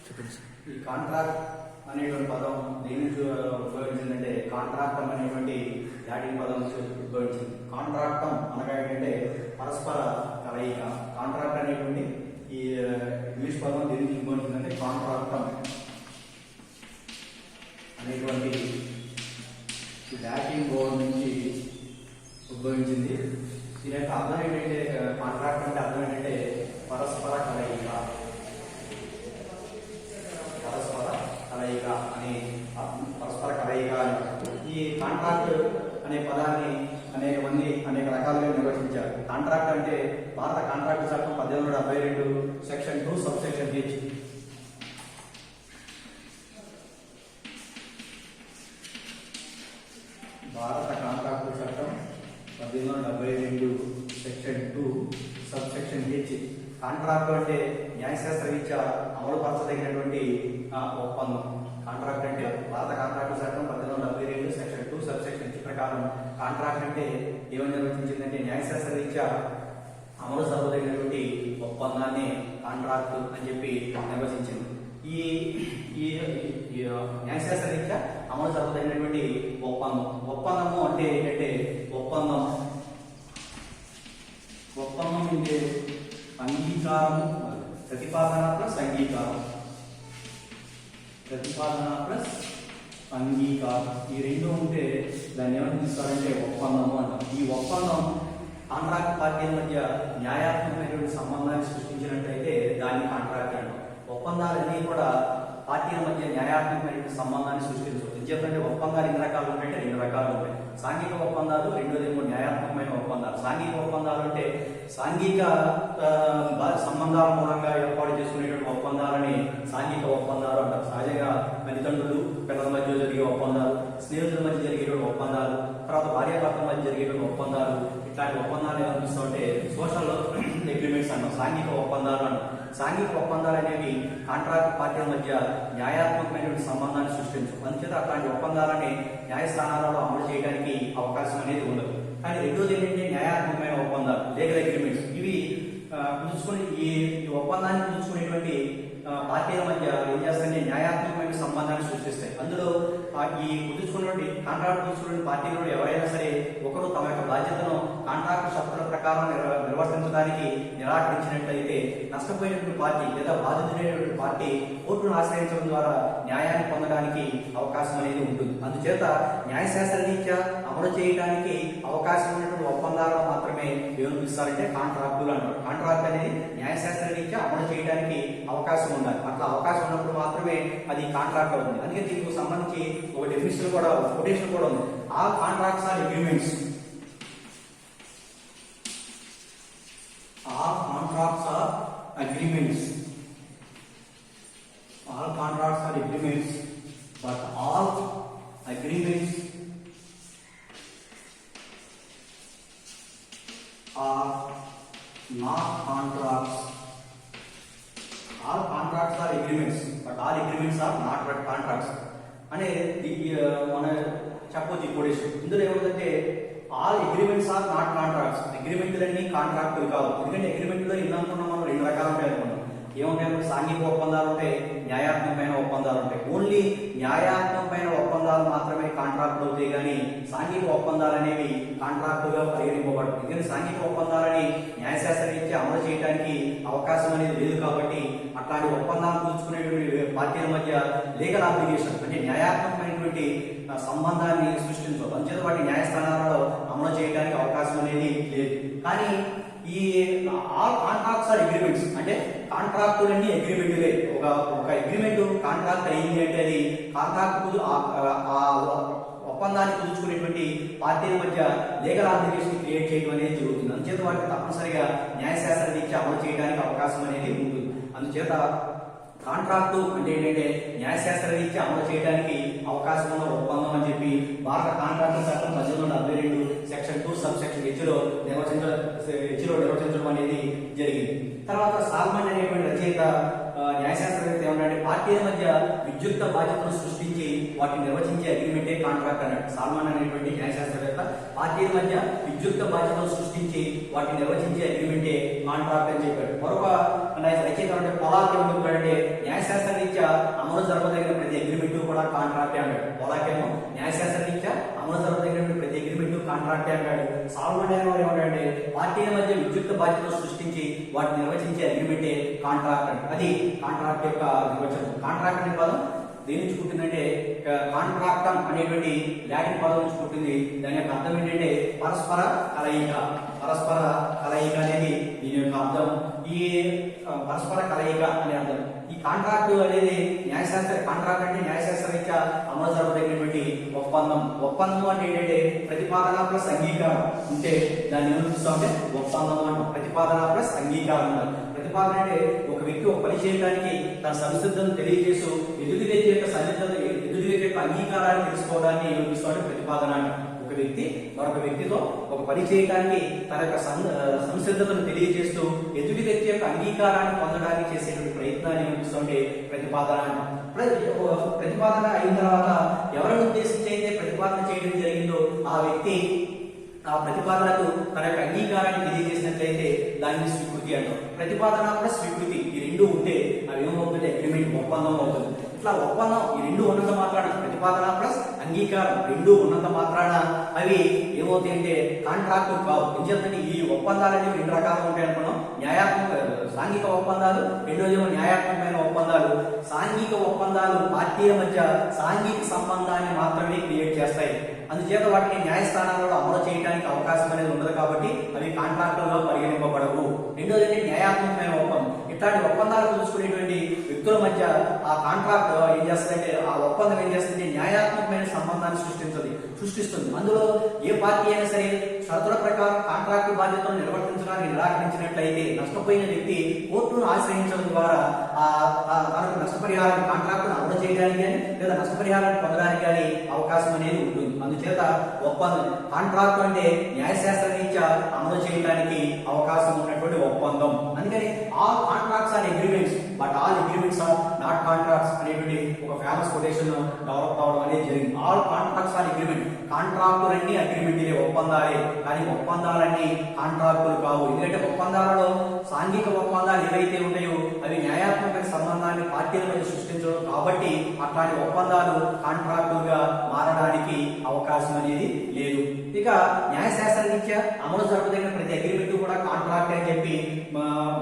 ఈ కాంట్రాక్ట్ అనేటువంటి పదం దేని నుంచి ఉపయోగించిందంటే కాంట్రాక్టం అనేటువంటి లాటిన్ పదం నుంచి ఉద్భవించింది. కాంట్రాక్టం అనగా ఏంటంటే పరస్పర కలయిక. కాంట్రాక్ట్ అనేటువంటి ఈ ఇంగ్లీష్ పదం దేని నుంచి ఉద్భవించిందంటే కాంట్రాక్టం అనేటువంటి లాటిన్ వర్డ్ నుంచి ఉద్భవించింది. దీని యొక్క అర్థం ఏంటంటే కాంట్రాక్ట్ అంటే అర్థం ఏంటంటే పరస్పర కలయిక. పరస్పర కలయిక అని. ఈ కాంట్రాక్ట్ అనే పదాన్ని అనేక మంది అనేక రకాలుగా నిర్వచించారు. కాంట్రాక్ట్ అంటే భారత కాంట్రాక్ట్ చట్టం 1872 సెక్షన్ 2 సబ్ సెక్షన్ H. భారత కాంట్రాక్ట్ చట్టం 1872 section 2 sub section H. Contract అంటే న్యాయశాస్త్ర రీత్యా అమలు పరచదగినటువంటి ఒప్పందం. కాంట్రాక్ట్ అంటే భారత కాంట్రాక్ట్ చట్టం 1872 సెక్షన్ 2 సబ్ సెక్షన్ H ప్రకారం కాంట్రాక్ట్ అంటే ఏమని నిర్వచించిందంటే న్యాయశాస్త్ర రీత్యా అమలు జరగదగినటువంటి ఒప్పందాన్ని కాంట్రాక్ట్ అని చెప్పి నిర్వచించింది. ఈ న్యాయశాస్త్ర రీత్యా అమలు జరగదగినటువంటి ఒప్పందము అంటే ఏంటంటే ఒప్పందం అంటే అంగీకారం, ప్రతిపాదన ప్లస్ అంగీకారం. ప్రతిపాదన ప్లస్ అంగీకారం ఈ రెండు ఉంటే దాన్ని ఏమని పిలుస్తారంటే ఒప్పందము అంటాం. ఈ ఒప్పందం కాంట్రాక్ట్ పార్టీల మధ్య న్యాయాత్మకమైనటువంటి సంబంధాన్ని సృష్టించినట్లయితే దాన్ని కాంట్రాక్ట్ అంటాం. ఒప్పందాలన్నీ కూడా పార్టీల మధ్య న్యాయాత్మకమైనటువంటి సంబంధాన్ని సృష్టించవచ్చు. ఎందుకంటే ఒప్పందాలు ఎన్ని రకాలు ఉంటాయంటే 2 రకాలు ఉంటాయి. సాంఘిక ఒప్పందాలు, రెండోదేమో న్యాయాత్మకమైన ఒప్పందాలు. సాంఘిక ఒప్పందాలు అంటే సాంఘిక సంబంధాల మూలంగా ఏర్పాటు చేసుకునేటువంటి ఒప్పందాలని సాంఘిక ఒప్పందాలు అంటారు. సహజంగా తల్లిదండ్రులు పిల్లల మధ్య జరిగే ఒప్పందాలు, స్నేహితుల మధ్య జరిగేటువంటి ఒప్పందాలు, తర్వాత భార్యాభర్తల మధ్య జరిగేటువంటి ఒప్పందాలు, ఇట్లాంటి ఒప్పందాలు ఏమనిపిస్తుంటే సోషల్ అగ్రిమెంట్స్ అంటాం, సాంఘిక ఒప్పందాలు అంటాం. సాంఘిక ఒప్పందాలు అనేవి కాంట్రాక్ట్ పార్టీల మధ్య న్యాయాత్మకమైనటువంటి సంబంధాన్ని సృష్టించు. అందుచేత అట్లాంటి ఒప్పందాలని న్యాయస్థానాలలో అమలు చేయడానికి అవకాశం అనేది ఉండదు. కానీ రెండోది ఏంటంటే న్యాయాత్మకమైన ఒప్పందాలు, లీగల్ అగ్రిమెంట్స్. ఇవి కుదుర్చుకుని ఈ ఒప్పందాన్ని కుదుర్చుకునేటువంటి పార్టీల మధ్య ఏం చేస్తాయంటే న్యాయాత్మకమైన సంబంధాన్ని సృష్టిస్తాయి. అందులో ఈ కుదుర్చుకున్నటువంటి కాంట్రాక్ట్ కుదుర్చుకునే పార్టీలో ఎవరైనా సరే ఒకరు తమ యొక్క బాధ్యతను కాంట్రాక్ట్ షరతుల ప్రకారం నిర్వర్తించడానికి నిరాకరించినట్లయితే నష్టపోయినటువంటి పార్టీ లేదా బాధితుడైనటువంటి పార్టీ కోర్టును ఆశ్రయించడం ద్వారా న్యాయాన్ని పొందడానికి అవకాశం అనేది ఉంటుంది. అందుచేత న్యాయశాస్త్ర రీత్యా అమలు చేయడానికి అవకాశం ఉన్నటువంటి ఒప్పందాలను మాత్రమే ఏమనిపిస్తారంటే కాంట్రాక్టులు అంటారు. కాంట్రాక్ట్ అనేది న్యాయశాస్త్ర రీత్యా అమలు చేయడానికి అవకాశం ఉండాలి. అట్లా అవకాశం ఉన్నప్పుడు మాత్రమే అది కాంట్రాక్ట్ అవుతుంది. అందుకే దీనికి సంబంధించి ఒక డెఫినిషన్ కూడా, కొటేషన్ కూడా ఉంది. All contracts are agreements. All contracts are agreements. All contracts are agreements, but all agreements are not contracts. All contracts are agreements, but all agreements are not contracts. అనే మన చెప్పొచ్చు కొటేషన్. ఇందులో ఏముందంటే all agreements are not contracts. అగ్రిమెంట్లన్నీ కాంట్రాక్టులు కావు. ఎందుకంటే అగ్రిమెంట్లో ఎన్ని అనుకున్నాం మనం 2 రకాలు ఉంటాయి అనుకున్నాం. ఏముంటాయి? సాంఘిక ఒప్పందాలు ఉంటాయి, న్యాయాత్మకమైన ఒప్పందాలు ఉంటాయి. ఓన్లీ న్యాయాత్మకమైన ఒప్పందాలు మాత్రమే కాంట్రాక్ట్ అవుతాయి, కానీ సాంఘిక ఒప్పందాలు అనేవి కాంట్రాక్టుగా పరిగణింపబడతాయి. ఎందుకంటే సాంఘిక ఒప్పందాలని న్యాయశాస్త్ర రీత్యా అమలు చేయడానికి అవకాశం అనేది లేదు. కాబట్టి అట్లాంటి ఒప్పందాలు కూర్చుకునేటువంటి పార్టీల మధ్య లీగల్ ఆబ్లిగేషన్ అంటే న్యాయాత్మకమైనటువంటి సంబంధాన్ని సృష్టించవు. అందుచేత వాటి న్యాయస్థానాలలో అమలు చేయడానికి అవకాశం అనేది లేదు. కానీ ఈ ఆల్ కాంట్రాక్ట్స్ ఆర్ అగ్రిమెంట్స్ అంటే కాంట్రాక్టులన్నీ అగ్రిమెంట్లే. ఒక అగ్రిమెంట్ కాంట్రాక్ట్ అయ్యింది అంటే అది కాంట్రాక్ట్ ఒప్పందాన్ని కుదుర్చుకునేటువంటి పార్టీల మధ్య లీగల్ ఆబ్లిగేషన్ క్రియేట్ చేయడం అనేది జరుగుతుంది. అందుచేత వాటిని తప్పనిసరిగా న్యాయశాస్త్ర రీత్యా అమలు చేయడానికి అవకాశం అనేది ఉంటుంది. అందుచేత కాంట్రాక్టు అంటే ఏంటంటే న్యాయశాస్త్ర రీత్యా అమలు చేయడానికి అవకాశం ఉన్న ఒప్పందం అని చెప్పి భారత కాంట్రాక్టు చట్టం 1872 సెక్షన్ 2 సబ్ సెక్షన్ హెచ్లో నిర్వచించడం అనేది జరిగింది. తర్వాత సాల్మన్ అనేటువంటి రచయిత న్యాయశాస్త్రవేత్త ఏమన్నాడంటే పార్టీల మధ్య విద్యుక్త బాధ్యతను సృష్టించి వాటిని నిర్వచించే అగ్రిమెంటే కాంట్రాక్ట్ అన్నాడు. సాల్మన్ అనేటువంటి న్యాయశాస్త్రవేత్త పార్టీల మధ్య విద్యుక్త బాధ్యతను సృష్టించి వాటిని నిర్వచించే అగ్రిమెంటే కాంట్రాక్ట్ అని చెప్పాడు. మరొక రచయిత అంటే పొలాక్ ఏమంటాడంటే న్యాయశాస్త్ర రీత్యా రీత్యా అమలు జరపదగిన ప్రతి అగ్రిమెంట్ కూడా కాంట్రాక్ట్ అన్నాడు. అలాగేమో న్యాయశాస్త్ర రీత్యా అమలు జరపదగిన ప్రతి అగ్రిమెంట్ కాంట్రాక్ట్ అన్నాడు. సాల్మన్ వారు ఏమంటే పార్టీల మధ్య విద్యుత్ బాధ్యతలు సృష్టించి వాటిని నిర్వచించే అగ్రిమెంటే కాంట్రాక్ట్ అంటే. అది కాంట్రాక్ట్ యొక్క నిర్వచనం. కాంట్రాక్ట్ అనే పదం దేని నుంచి పుట్టిందంటే కాంట్రాక్టం అనేటువంటి లాటిన్ పదం నుంచి పుట్టింది. దాని యొక్క అర్థం ఏంటంటే పరస్పర కలయిక. పరస్పర కలయిక అనేది దీని యొక్క అర్థం. ఈ పరస్పర కలయిక అనే అర్థం. ఈ కాంట్రాక్ట్ అనేది కాంట్రాక్ట్ అంటే న్యాయశాస్త్ర రీత్యా అమలు జరపదగినటువంటి ఒప్పందం. ఒప్పందం అంటే ఏంటంటే ప్రతిపాదన ప్లస్ అంగీకారం ఉంటే దాన్ని ఏమనిపిస్తామంటే ఒప్పందం అంటాం. ప్రతిపాదన ప్లస్ అంగీకారం అంటారు. ప్రతిపాదన అంటే ఒక వ్యక్తి ఒక పని చేయడానికి తన సంసిద్ధతను తెలియజేస్తూ ఎదుటి వ్యక్తి యొక్క ఎదుటి వ్యక్తి యొక్క అంగీకారాన్ని తెలుసుకోవడాన్ని ఏమనిపిస్తామంటే ప్రతిపాదన అంటారు. ఒక వ్యక్తి మరొక వ్యక్తితో ఒక పని చేయడానికి తన యొక్క సంసిద్ధతను తెలియజేస్తూ ఎదుటి వ్యక్తి యొక్క అంగీకారాన్ని పొందడానికి చేసేటువంటి ప్రయత్నాన్ని ఏమనిపిస్తుంటే ప్రతిపాదన అంటాం. ప్రతిపాదన అయిన తర్వాత ఎవరిని ఉద్దేశించి అయితే ప్రతిపాదన చేయడం జరిగిందో ఆ వ్యక్తి ఆ ప్రతిపాదనకు తన యొక్క అంగీకారాన్ని తెలియజేసినట్లయితే దానిని స్వీకృతి అంటాం. ప్రతిపాదన ప్లస్ స్వీకృతి ఈ రెండు ఉంటే అవి ఏమవుతుంది అగ్రిమెంట్ ఒప్పందం అవుతుంది. ఇట్లా ఒప్పందం ఈ రెండు ఉన్నంత మాత్రాన ప్రతిపాదన ప్లస్ అంగీకారం రెండు ఉన్నంత మాత్రాన అవి ఏమవుతాయి అంటే కాంట్రాక్ట్ కావు. ఎందుకంటే ఈ ఒప్పందాలు అనేవి రెండు రకాలుగా ఉంటాయి అనుకున్నాం. సాంఘిక ఒప్పందాలు, రెండోదేమో న్యాయాత్మకమైన ఒప్పందాలు. సాంఘిక ఒప్పందాలు పార్టీల మధ్య సాంఘిక సంబంధాన్ని మాత్రమే క్రియేట్ చేస్తాయి. అందుచేత వాటిని న్యాయస్థానాలలో అమలు చేయడానికి అవకాశం అనేది ఉండదు కాబట్టి అవి కాంట్రాక్టులుగా పరిగణింపబడవు. రెండోది న్యాయాత్మకమైన ఒప్పందం. ఇట్లాంటి ఒప్పందాలు కుదుర్చుకునేటువంటి వ్యక్తుల మధ్య ఆ కాంట్రాక్ట్ ఏం చేస్తుందంటే ఆ ఒప్పందం ఏం చేస్తుందంటే న్యాయాత్మకమైన సంబంధాన్ని సృష్టిస్తుంది. అందులో ఏ పార్టీ అయినా సరే షరతుల ప్రకారం కాంట్రాక్టు బాధ్యతలను నిర్వర్తించడానికి నిరాకరించినట్లయితే నష్టపోయిన వ్యక్తి కోర్టును ఆశ్రయించడం ద్వారా తనకు నష్టపరిహారం కాంట్రాక్టును అమలు చేయడానికి కానీ లేదా నష్టపరిహారాన్ని పొందడానికి కానీ అవకాశం అనేది ఉంటుంది. అందుచేత ఒప్పందం కాంట్రాక్ట్ అంటే న్యాయశాస్త్ర రీత్యా అమలు చేయడానికి అవకాశం ఉన్నటువంటి ఒప్పందం. అందుకని all contracts are agreements but all agreements are not contracts అనేటువంటి ఒక ఫేమస్ కొటేషన్ డెవలప్ అవడం అనేది జరిగింది. All contracts are agreement. కాంట్రాక్టులన్నీ అగ్రిమెంట్లే, ఒప్పందాలే. కానీ ఒప్పందాలన్నీ కాంట్రాక్టులు కావు. ఎందుకంటే ఒప్పందాలలో సాంఘిక ఒప్పందాలు ఏవైతే ఉంటాయో అవి న్యాయాత్మక సంబంధాన్ని పార్టీల మధ్య సృష్టించడం కాబట్టి అట్లాంటి ఒప్పందాలు కాంట్రాక్టులుగా మారడానికి అవకాశం అనేది లేదు. ఇక న్యాయశాస్త్ర రీత్యా అమలు జరపదగిన ప్రతి అగ్రిమెంట్ కూడా కాంట్రాక్ట్ అని చెప్పి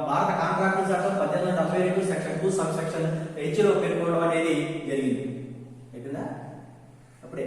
భారత కాంట్రాక్టు చట్టం 1872 సెక్షన్ 2 సబ్ సెక్షన్ H లో పేర్కొనడం అనేది జరిగింది. అయిపోయిందా? అప్పుడే